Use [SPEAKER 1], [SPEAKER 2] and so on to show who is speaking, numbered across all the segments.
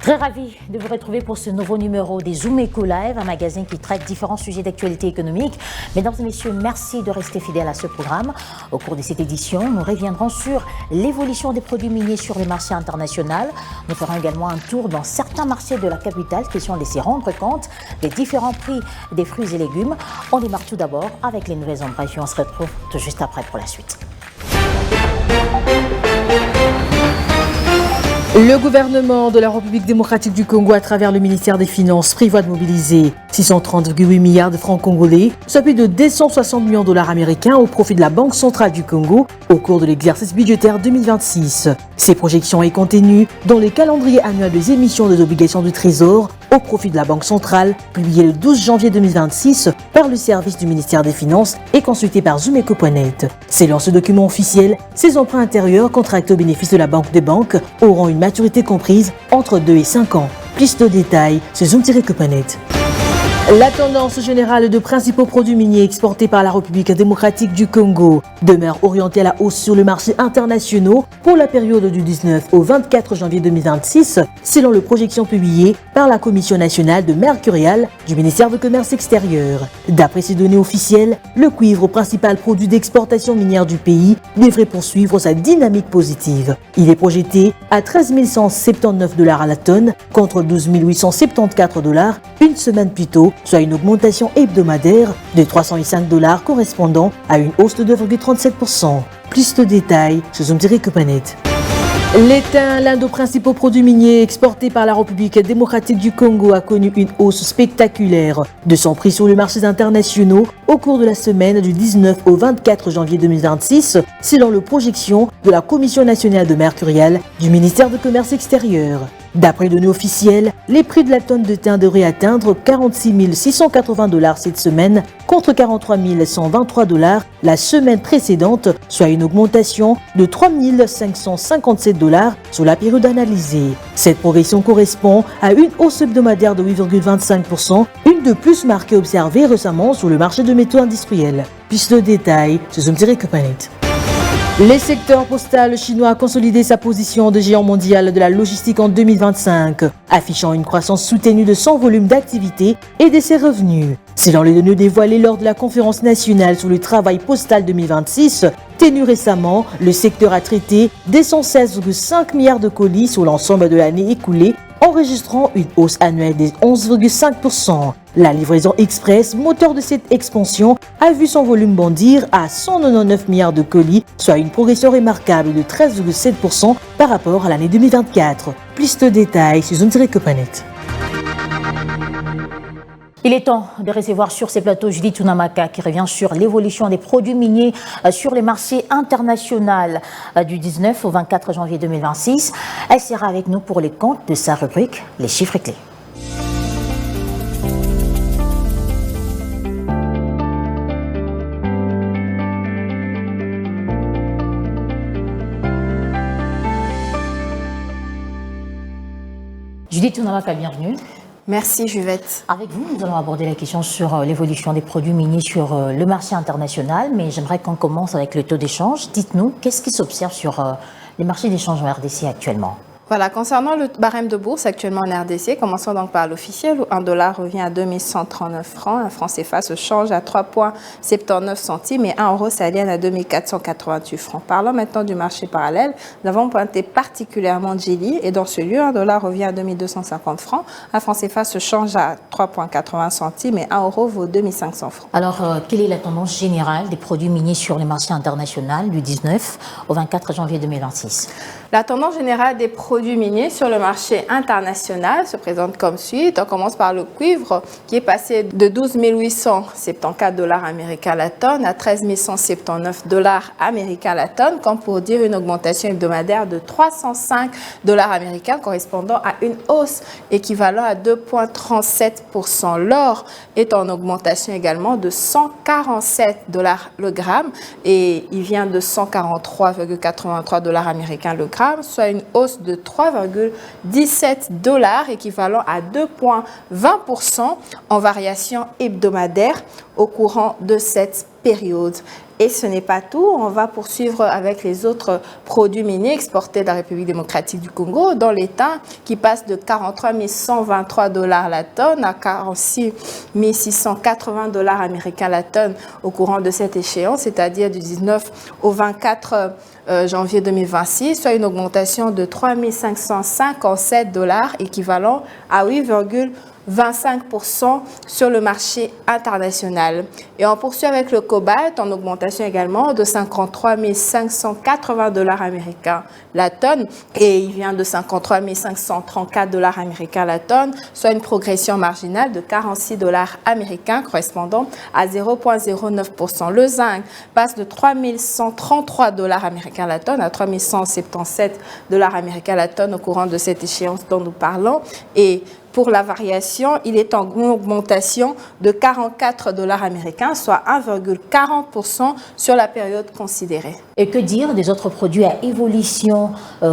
[SPEAKER 1] Très ravi de vous retrouver pour ce nouveau numéro des Zoom Eco Live, un magazine qui traite différents sujets d'actualité économique. Mesdames et messieurs, merci de rester fidèles à ce programme. Au cours de cette édition, nous reviendrons sur l'évolution des produits miniers sur les marchés internationaux. Nous ferons également un tour dans certains marchés de la capitale qui sont laissés rendre compte des différents prix des fruits et légumes. On démarre tout d'abord avec les nouvelles en bref et on se retrouve tout juste après pour la suite.
[SPEAKER 2] Le gouvernement de la République démocratique du Congo, à travers le ministère des Finances, prévoit de mobiliser 630,8 milliards de francs congolais, soit plus de 260 millions de dollars américains au profit de la Banque centrale du Congo au cours de l'exercice budgétaire 2026. Ces projections sont contenues dans le calendrier annuel des émissions des obligations du Trésor au profit de la Banque centrale, publié le 12 janvier 2026 par le service du ministère des Finances et consulté par Zoomeco.net. Selon ce document officiel, ces emprunts intérieurs contractés au bénéfice de la Banque des banques auront une maturité comprise entre 2 et 5 ans. Plus de détails sur Zoom-Co.net. La tendance générale de principaux produits miniers exportés par la République démocratique du Congo demeure orientée à la hausse sur le marché international pour la période du 19 au 24 janvier 2026, selon les projections publiées par la Commission nationale de mercurial du ministère du Commerce extérieur. D'après ces données officielles, le cuivre, principal produit d'exportation minière du pays, devrait poursuivre sa dynamique positive. Il est projeté à 13 179 $ à la tonne contre 12 874 $ une semaine plus tôt, soit une augmentation hebdomadaire de 305 $ correspondant à une hausse de 2,37%. Plus de détails sur Zoom-Co.net. L'étain, l'un des principaux produits miniers exportés par la République démocratique du Congo, a connu une hausse spectaculaire de son prix sur les marchés internationaux au cours de la semaine du 19 au 24 janvier 2026, selon les projections de la Commission nationale de mercurial du ministère du Commerce extérieur. D'après les données officielles, les prix de la tonne de thym devraient atteindre 46 680 $ cette semaine contre 43 123 $ la semaine précédente, soit une augmentation de 3 557 $ sur la période analysée. Cette progression correspond à une hausse hebdomadaire de 8,25%, une de plus marquée observée récemment sur le marché de métaux industriels. Plus de détails sur Zoom-Co.net. Le secteur postal chinois a consolidé sa position de géant mondial de la logistique en 2025, affichant une croissance soutenue de son volume d'activité et de ses revenus. Selon les données dévoilées lors de la conférence nationale sur le travail postal 2026, tenue récemment, le secteur a traité 216,5 milliards de colis sur l'ensemble de l'année écoulée, enregistrant une hausse annuelle de 11,5%. La livraison express, moteur de cette expansion, a vu son volume bondir à 199 milliards de colis, soit une progression remarquable de 13,7% par rapport à l'année 2024. Plus de détails sur Zoom-Co.net.
[SPEAKER 1] Il est temps de recevoir sur ces plateaux Judith Tunamaka qui revient sur l'évolution des produits miniers sur les marchés internationaux du 19 au 24 janvier 2026. Elle sera avec nous pour les comptes de sa rubrique Les chiffres clés. Judith Tunamaka, bienvenue.
[SPEAKER 3] Merci Juvette.
[SPEAKER 1] Avec vous, nous allons aborder la question sur l'évolution des produits miniers sur le marché international, mais j'aimerais qu'on commence avec le taux d'échange. Dites-nous, qu'est-ce qui s'observe sur les marchés d'échange en RDC actuellement ?
[SPEAKER 3] Voilà, concernant le barème de bourse actuellement en RDC, commençons donc par l'officiel où $1 revient à 2139 francs, un franc CFA se change à 3,79 centimes et 1 euro s'aliène à 2488 francs. Parlons maintenant du marché parallèle. Nous avons pointé particulièrement Djili et dans ce lieu, $1 revient à 2250 francs, un franc CFA se change à 3,80 centimes et 1 euro vaut 2500 francs.
[SPEAKER 1] Alors, quelle est la tendance générale des produits miniers sur les marchés internationaux du 19 au 24 janvier 2026 ?
[SPEAKER 3] La tendance générale des produits miniers sur le marché international se présente comme suit. On commence par le cuivre qui est passé de 12 874 $ américains la tonne à 13 179 $ américains la tonne, comme pour dire une augmentation hebdomadaire de 305 $ américains correspondant à une hausse équivalent à 2,37%. L'or est en augmentation également de 147 $ le gramme et il vient de 143,83 $ américains le gramme, soit une hausse de 3,17 $ équivalent à 2,20% en variation hebdomadaire au courant de cette période. Et ce n'est pas tout, on va poursuivre avec les autres produits miniers exportés de la République démocratique du Congo, dont l'État qui passe de 43 123 $ la tonne à 46 680 $ américains la tonne au courant de cette échéance, c'est-à-dire du 19 au 24 janvier 2026, soit une augmentation de 3 557 $, équivalent à 8,25% sur le marché international. Et on poursuit avec le cobalt en augmentation également de 53 580 $ américains la tonne et il vient de 53 534 $ américains la tonne, soit une progression marginale de 46 $ américains correspondant à 0,09%. Le zinc passe de 3 133 $ américains la tonne à 3 177 $ américains la tonne au courant de cette échéance dont nous parlons et pour la variation, il est en augmentation de 44 $ américains, soit 1,40% sur la période considérée.
[SPEAKER 1] Et que dire des autres produits à évolution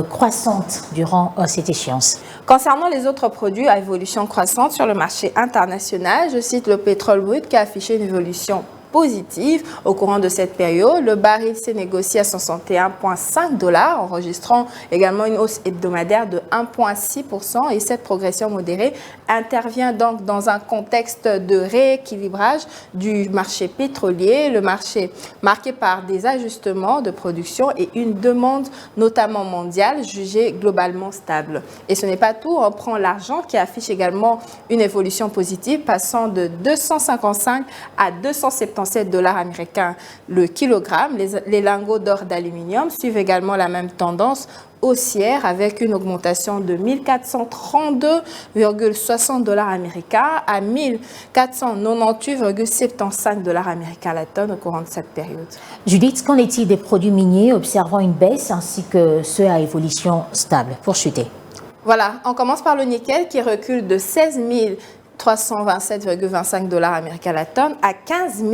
[SPEAKER 1] croissante durant cette échéance?
[SPEAKER 3] Concernant les autres produits à évolution croissante sur le marché international, je cite le pétrole brut qui a affiché une évolution positive au courant de cette période. Le baril s'est négocié à 61,5 $, enregistrant également une hausse hebdomadaire de 1,6% et cette progression modérée intervient donc dans un contexte de rééquilibrage du marché pétrolier, le marché marqué par des ajustements de production et une demande notamment mondiale jugée globalement stable. Et ce n'est pas tout, on prend l'argent qui affiche également une évolution positive passant de 255 à 277 $, américains le kilogramme. Les lingots d'or d'aluminium suivent également la même tendance haussière avec une augmentation de 1432,60 $ américains à 1498,75 $ américains la tonne au courant de cette période.
[SPEAKER 1] Judith, qu'en est-il des produits miniers observant une baisse ainsi que ceux à évolution stable? Poursuivez.
[SPEAKER 3] Voilà, on commence par le nickel qui recule de 16 327,25 $ américains la tonne à 15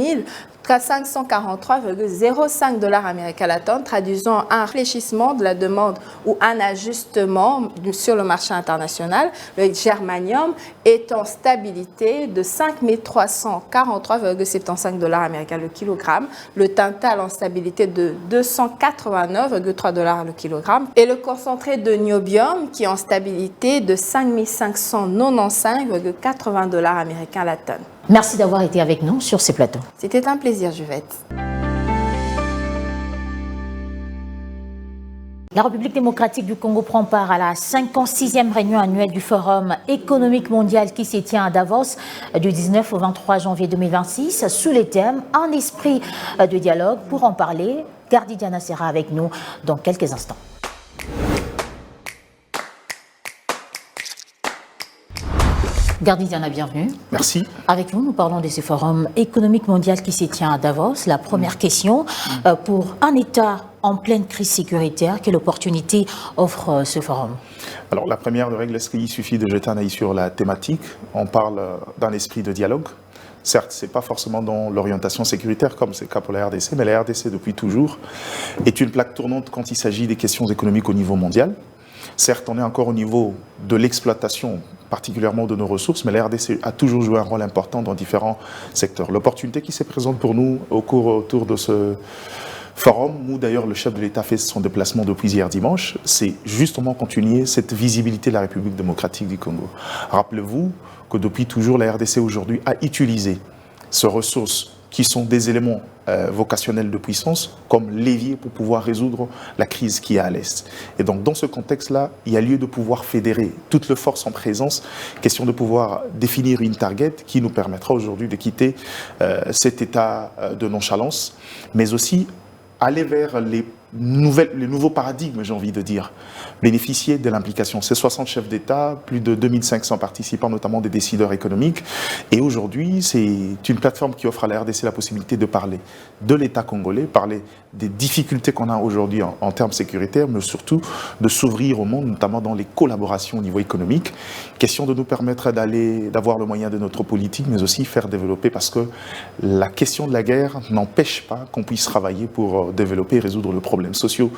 [SPEAKER 3] 543,05 $ américains la tonne, traduisant un réfléchissement de la demande ou un ajustement sur le marché international. Le germanium est en stabilité de 5 343,75 $ américains le kilogramme. Le tantal en stabilité de 289,3 $ le kilogramme. Et le concentré de niobium qui est en stabilité de 5 595,80 $ américains la tonne.
[SPEAKER 1] Merci d'avoir été avec nous sur ces plateaux.
[SPEAKER 3] C'était un plaisir, Juvette.
[SPEAKER 1] La République démocratique du Congo prend part à la 56e réunion annuelle du Forum économique mondial qui se tient à Davos du 19 au 23 janvier 2026 sous les thèmes « Un esprit de dialogue ». Pour en parler, Gardi Diana sera avec nous dans quelques instants. Gardi Diana, bienvenue.
[SPEAKER 4] Merci.
[SPEAKER 1] Avec vous, nous parlons de ce forum économique mondial qui se tient à Davos. La première question, pour un État en pleine crise sécuritaire, quelle opportunité offre ce forum?
[SPEAKER 4] Alors la première règle, est-ce qu'il suffit de jeter un œil sur la thématique? On parle d'un esprit de dialogue. Certes, ce n'est pas forcément dans l'orientation sécuritaire comme c'est le cas pour la RDC, mais la RDC depuis toujours est une plaque tournante quand il s'agit des questions économiques au niveau mondial. Certes, on est encore au niveau de l'exploitation, particulièrement de nos ressources, mais la RDC a toujours joué un rôle important dans différents secteurs. L'opportunité qui se présente pour nous autour de ce forum, où d'ailleurs le chef de l'État fait son déplacement depuis hier dimanche, c'est justement continuer cette visibilité de la République démocratique du Congo. Rappelez-vous que depuis toujours, la RDC aujourd'hui a utilisé ces ressources qui sont des éléments vocationnels de puissance comme levier pour pouvoir résoudre la crise qui est à l'Est. Et donc dans ce contexte-là, il y a lieu de pouvoir fédérer toutes les forces en présence, question de pouvoir définir une target qui nous permettra aujourd'hui de quitter cet état de nonchalance, mais aussi aller vers les nouveaux paradigmes, j'ai envie de dire, bénéficier de l'implication. C'est 60 chefs d'État, plus de 2500 participants, notamment des décideurs économiques. Et aujourd'hui, c'est une plateforme qui offre à la RDC la possibilité de parler de l'État congolais, parler des difficultés qu'on a aujourd'hui en termes sécuritaires, mais surtout de s'ouvrir au monde, notamment dans les collaborations au niveau économique. Question de nous permettre d'avoir le moyen de notre politique, mais aussi faire développer, parce que la question de la guerre n'empêche pas qu'on puisse travailler pour développer et résoudre le problème sociaux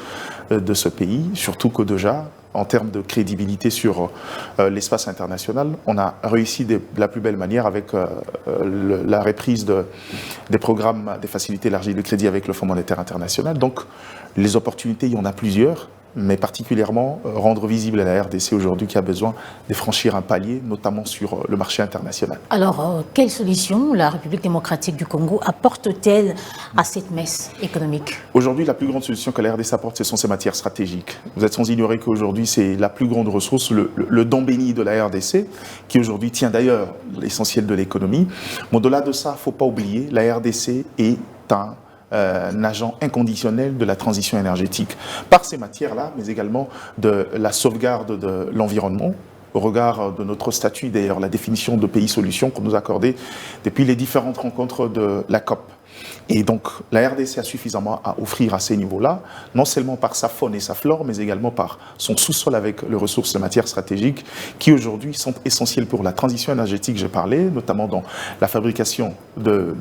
[SPEAKER 4] de ce pays, surtout que déjà, en termes de crédibilité sur l'espace international. On a réussi de la plus belle manière avec la reprise des programmes des facilités élargies de crédit avec le Fonds monétaire international. Donc les opportunités, il y en a plusieurs, mais particulièrement rendre visible à la RDC aujourd'hui qui a besoin de franchir un palier, notamment sur le marché international.
[SPEAKER 1] Alors, quelle solution la République démocratique du Congo apporte-t-elle à cette messe économique?
[SPEAKER 4] Aujourd'hui, la plus grande solution que la RDC apporte, ce sont ces matières stratégiques. Vous êtes sans ignorer qu'aujourd'hui, c'est la plus grande ressource, le don béni de la RDC, qui aujourd'hui tient d'ailleurs l'essentiel de l'économie. Mais au-delà de ça, il ne faut pas oublier, la RDC est un agent inconditionnel de la transition énergétique par ces matières-là, mais également de la sauvegarde de l'environnement, au regard de notre statut, d'ailleurs la définition de pays solution qu'on nous a accordée depuis les différentes rencontres de la COP. Et donc la RDC a suffisamment à offrir à ces niveaux-là, non seulement par sa faune et sa flore, mais également par son sous-sol avec les ressources de matières stratégiques qui aujourd'hui sont essentielles pour la transition énergétique, j'ai parlé, notamment dans la fabrication de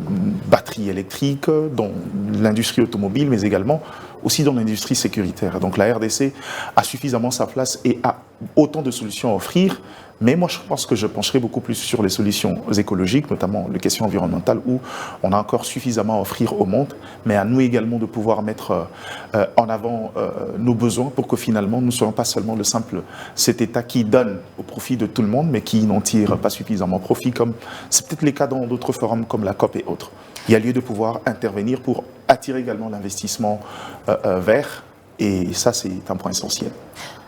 [SPEAKER 4] batteries électriques, dans l'industrie automobile, mais également aussi dans l'industrie sécuritaire. Donc la RDC a suffisamment sa place et a autant de solutions à offrir. Mais moi, je pense que je pencherai beaucoup plus sur les solutions écologiques, notamment les questions environnementales, où on a encore suffisamment à offrir au monde, mais à nous également de pouvoir mettre en avant nos besoins pour que finalement, nous ne soyons pas seulement cet État qui donne au profit de tout le monde, mais qui n'en tire pas suffisamment profit, comme c'est peut-être les cas dans d'autres forums comme la COP et autres. Il y a lieu de pouvoir intervenir pour attirer également l'investissement vert, et ça, c'est un point essentiel.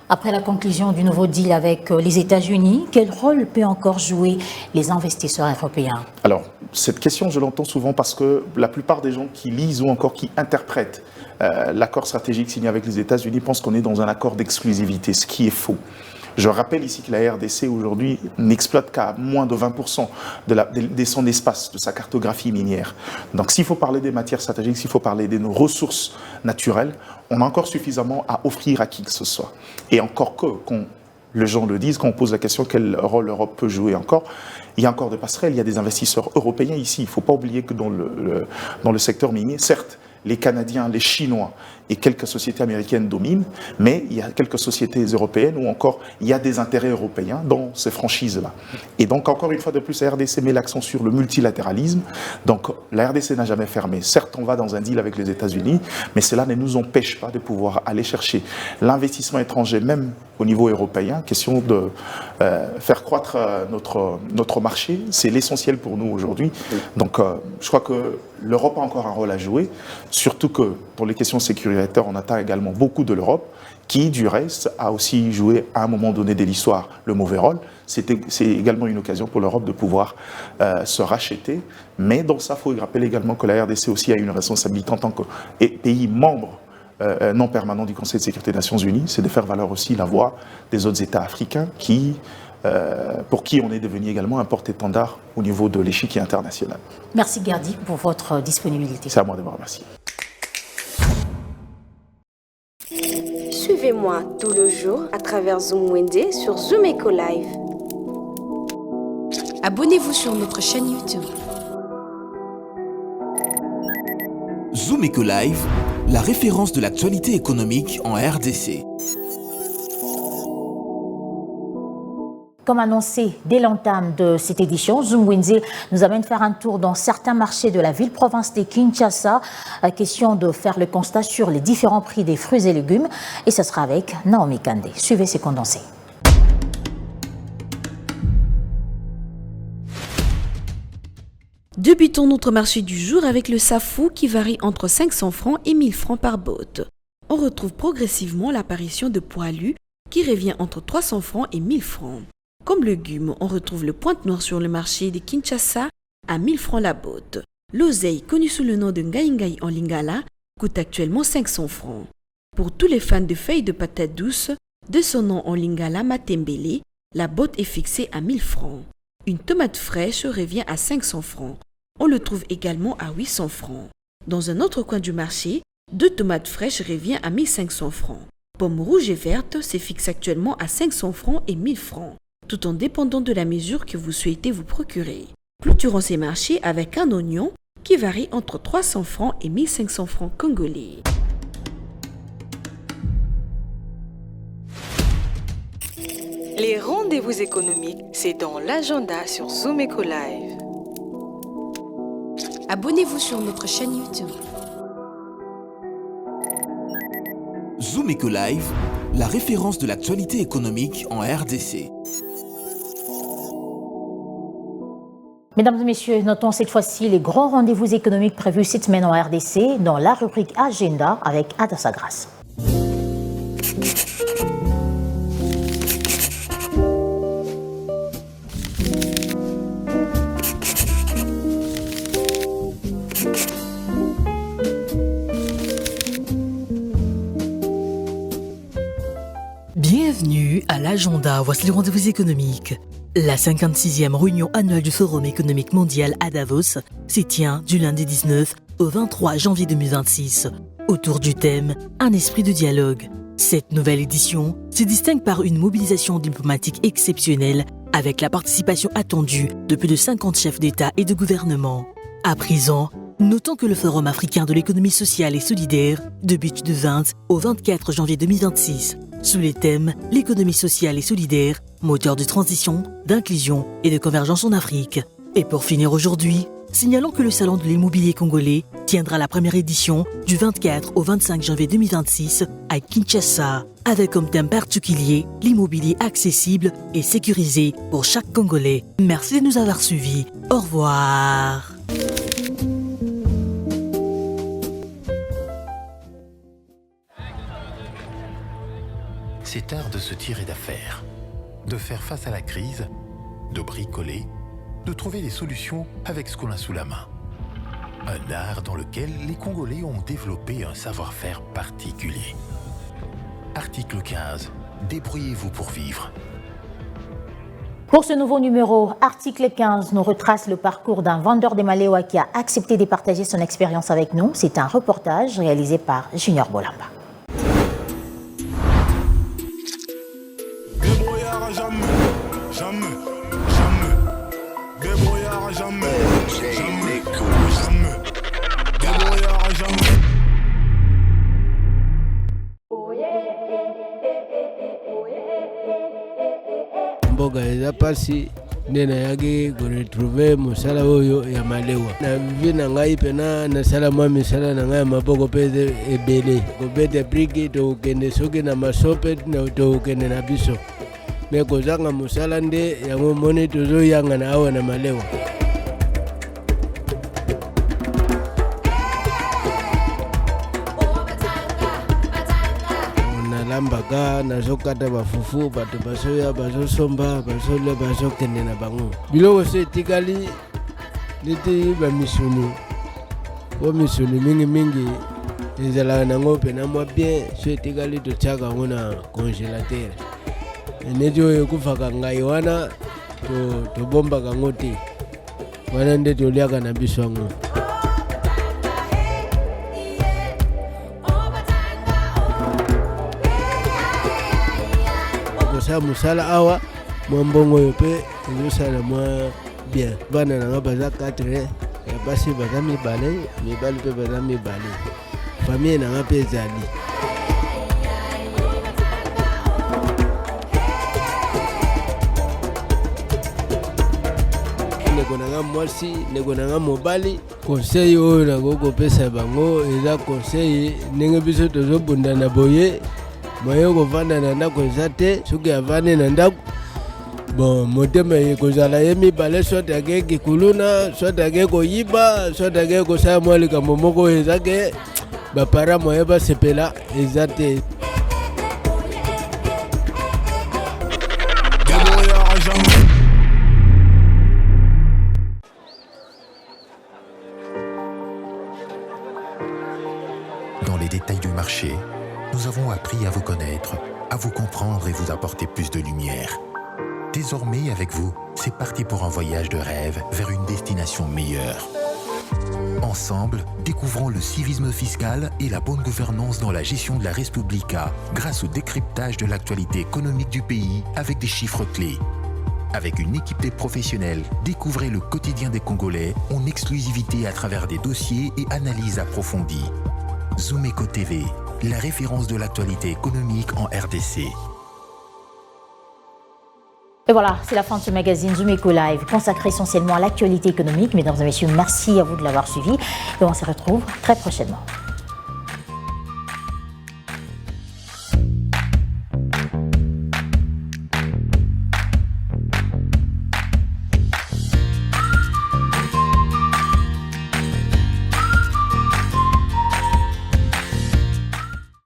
[SPEAKER 1] Après la conclusion du nouveau deal avec les États-Unis, quel rôle peut encore jouer les investisseurs européens?
[SPEAKER 4] Alors, cette question, je l'entends souvent parce que la plupart des gens qui lisent ou encore qui interprètent l'accord stratégique signé avec les États-Unis pensent qu'on est dans un accord d'exclusivité, ce qui est faux. Je rappelle ici que la RDC aujourd'hui n'exploite qu'à moins de 20% de son espace, de sa cartographie minière. Donc s'il faut parler des matières stratégiques, s'il faut parler de nos ressources naturelles, on a encore suffisamment à offrir à qui que ce soit. Et encore les gens le disent, quand on pose la question quel rôle l'Europe peut jouer encore, il y a encore des passerelles, il y a des investisseurs européens ici. Il ne faut pas oublier que dans le secteur minier, certes, les Canadiens, les Chinois et quelques sociétés américaines dominent, mais il y a quelques sociétés européennes où encore il y a des intérêts européens dans ces franchises-là. Et donc encore une fois de plus, la RDC met l'accent sur le multilatéralisme. Donc la RDC n'a jamais fermé. Certes, on va dans un deal avec les États-Unis, mais cela ne nous empêche pas de pouvoir aller chercher l'investissement étranger, même au niveau européen. Question de faire croître notre marché, c'est l'essentiel pour nous aujourd'hui. Donc je crois que l'Europe a encore un rôle à jouer, surtout que pour les questions sécuritaires, on attend également beaucoup de l'Europe, qui du reste a aussi joué à un moment donné de l'histoire le mauvais rôle. C'est également une occasion pour l'Europe de pouvoir se racheter, mais dans ça, il faut rappeler également que la RDC aussi a une responsabilité en tant que pays membre non permanent du Conseil de sécurité des Nations Unies, c'est de faire valoir aussi la voix des autres États africains pour qui on est devenu également un porte-étendard au niveau de l'échiquier international.
[SPEAKER 1] Merci Gardi pour votre disponibilité.
[SPEAKER 4] C'est à moi de vous remercier.
[SPEAKER 5] Suivez-moi tout le jour à travers Zoom Wende sur Zoom Eco Live.
[SPEAKER 6] Abonnez-vous sur notre chaîne YouTube.
[SPEAKER 7] Zoom Eco Live, la référence de l'actualité économique en RDC.
[SPEAKER 1] Comme annoncé dès l'entame de cette édition, Zoom Wende nous amène faire un tour dans certains marchés de la ville-province de Kinshasa. Question de faire le constat sur les différents prix des fruits et légumes. Et ce sera avec Naomi Kandé. Suivez ces condensés.
[SPEAKER 6] Débutons notre marché du jour avec le safou qui varie entre 500 francs et 1000 francs par botte. On retrouve progressivement l'apparition de poilus qui revient entre 300 francs et 1000 francs. Comme légumes, on retrouve le pointe noire sur le marché de Kinshasa à 1000 francs la botte. L'oseille, connue sous le nom de ngaï en lingala, coûte actuellement 500 francs. Pour tous les fans de feuilles de patates douces, de son nom en lingala matembele, la botte est fixée à 1000 francs. Une tomate fraîche revient à 500 francs. On le trouve également à 800 francs. Dans un autre coin du marché, 2 tomates fraîches revient à 1500 francs. Pommes rouges et vertes se fixent actuellement à 500 francs et 1000 francs, tout en dépendant de la mesure que vous souhaitez vous procurer. Clôturons ces marchés avec un oignon qui varie entre 300 francs et 1500 francs congolais.
[SPEAKER 5] Les rendez-vous économiques, c'est dans l'agenda sur Zoom Eco Live.
[SPEAKER 6] Abonnez-vous sur notre chaîne YouTube.
[SPEAKER 7] Zoom Eco Live, la référence de l'actualité économique en RDC.
[SPEAKER 1] Mesdames et messieurs, notons cette fois-ci les grands rendez-vous économiques prévus cette semaine en RDC dans la rubrique Agenda avec Adassa Grasse.
[SPEAKER 2] Bienvenue à l'agenda, voici les rendez-vous économiques. La 56e réunion annuelle du Forum économique mondial à Davos s'y tient du lundi 19 au 23 janvier 2026, autour du thème « Un esprit de dialogue ». Cette nouvelle édition se distingue par une mobilisation diplomatique exceptionnelle avec la participation attendue de plus de 50 chefs d'État et de gouvernement. À présent, notons que le Forum africain de l'économie sociale et solidaire débute du 20 au 24 janvier 2026 sous les thèmes « L'économie sociale et solidaire, moteur de transition, d'inclusion et de convergence en Afrique ». Et pour finir aujourd'hui, signalons que le Salon de l'immobilier congolais tiendra la première édition du 24 au 25 janvier 2026 à Kinshasa, avec comme thème particulier l'immobilier accessible et sécurisé pour chaque Congolais. Merci de nous avoir suivis. Au revoir.
[SPEAKER 8] C'est art de se tirer d'affaire, de faire face à la crise, de bricoler, de trouver des solutions avec ce qu'on a sous la main. Un art dans lequel les Congolais ont développé un savoir-faire particulier. Article 15. Débrouillez-vous pour vivre.
[SPEAKER 1] Pour ce nouveau numéro, Article 15 nous retrace le parcours d'un vendeur de Malewa qui a accepté de partager son expérience avec nous. C'est un reportage réalisé par Junior Bolamba.
[SPEAKER 9] mboga eza pasi nde nayaki koretrouve mosala oyo ya malewa na vi na ngai mpena nasala mwa misala na ngai ya maboko mpe ebele kobeta briki tokokende soki na masope tokokende na biso me kozanga mosala nde yango moni tozoyanga na awa na malewa. Lambaka nazokata bafufu bato basoya bazosomba basole bazokende na bango biloko so etikali neti bamisuni po misuni mingimingi ezalaka nango mpena mwa bien so etikali totiaka yango na congélateur neti oyo ekufaka ngai wana tobombaka yango te wana nde toliaka na biso yango. Sa musala awa mwa mbongo oyo mpe ezosala mwa bien bana nanga baza 4 ya basi baza mibale mpe baza mibale famille nanga mpe ezali ndeko nanga mwasi ndeko nanga mobali conseil oyo nakokopesa bango eza conseil ndenge biso tozobundana boye moyo kovanda na ndako eza te soki avandi na ndako bon motema ekozala ye mibale soit akeki kuluna soit akeki koyiba soit akeki kosala mwa likambo moko oyo eza ke bapara moye basepela eza te.
[SPEAKER 8] Dans les détails du marché, nous avons appris à vous connaître, à vous comprendre et vous apporter plus de lumière. Désormais, avec vous, c'est parti pour un voyage de rêve vers une destination meilleure. Ensemble, découvrons le civisme fiscal et la bonne gouvernance dans la gestion de la Respublica grâce au décryptage de l'actualité économique du pays avec des chiffres clés. Avec une équipe de professionnels, découvrez le quotidien des Congolais en exclusivité à travers des dossiers et analyses approfondies. Zoom Eco TV, la référence de l'actualité économique en RDC.
[SPEAKER 1] Et voilà, c'est la fin de ce magazine Zoom Eco Live, consacré essentiellement à l'actualité économique. Mesdames et messieurs, merci à vous de l'avoir suivi et on se retrouve très prochainement.